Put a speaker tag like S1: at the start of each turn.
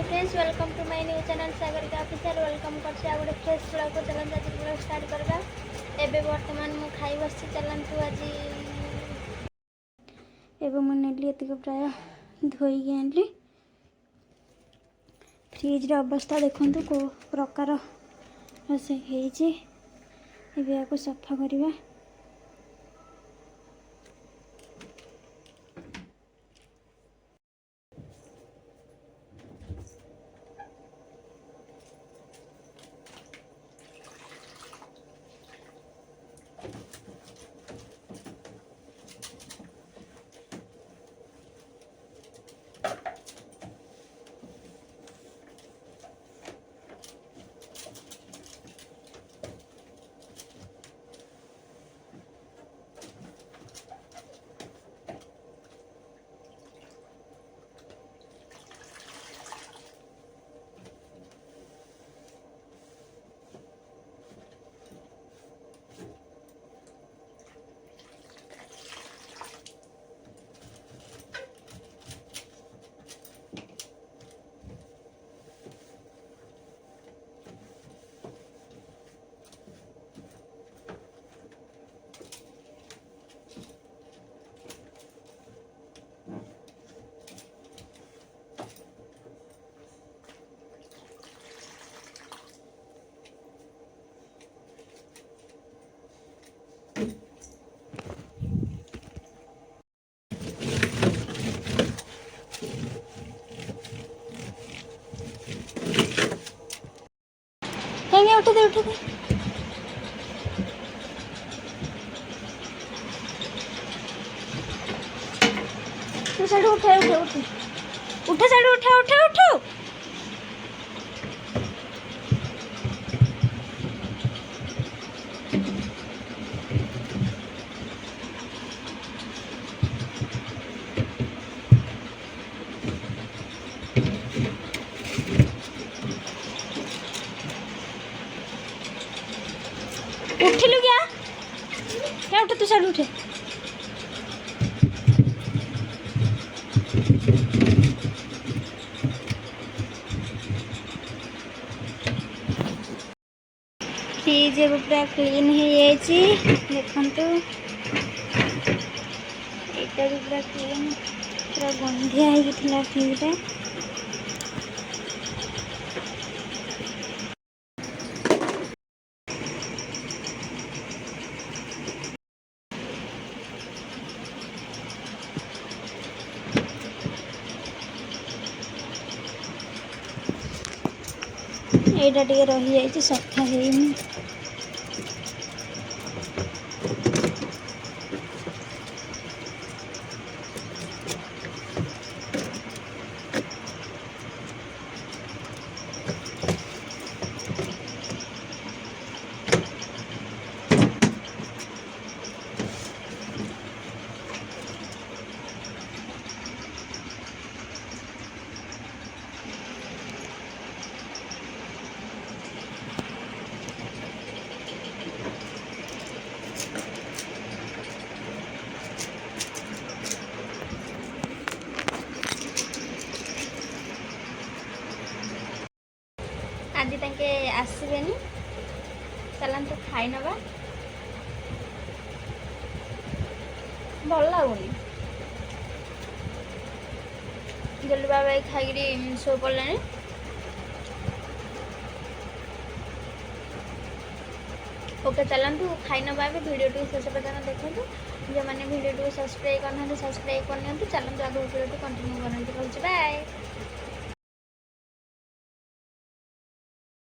S1: Friends welcome to my new channel Sagarika official welcome करछे आ गोटे फ्रेश ब्लॉग को चलन आज ब्लॉग स्टार्ट करबा। एबे वर्तमान मु खाई बसछि चलंतु आज एबे मु नेली एतिक प्राय धोई के आनली। फ्रिज रे अवस्था देखंतु को प्रकार से हेछि। एबे याको सफा करबा। हेंगे उठ दे तू साइड उठे उठे उठे उठे साइड उठे उठे उठे उठिलु क्या उठे तू साइड उठे फ्रिज पूरा क्लीन हो देखु यहाँ भी पूरा क्लीन पूरा गंधिया होता फ्रिज रे। एटा टे रही जाइए सफा है। आज तांके आसबेनी चलते खाई नवा भल लगुनि जल्दी बाबा खाई शो पड़े। ओके चलतु खाई नवा वीडियो टी शेष पर्यटन देखो जो मैंने वीडियो टी सब्सक्राइब करना सब्सक्राइब करनी चलते आगे वीडियो कंटिन्यू करते। बाय।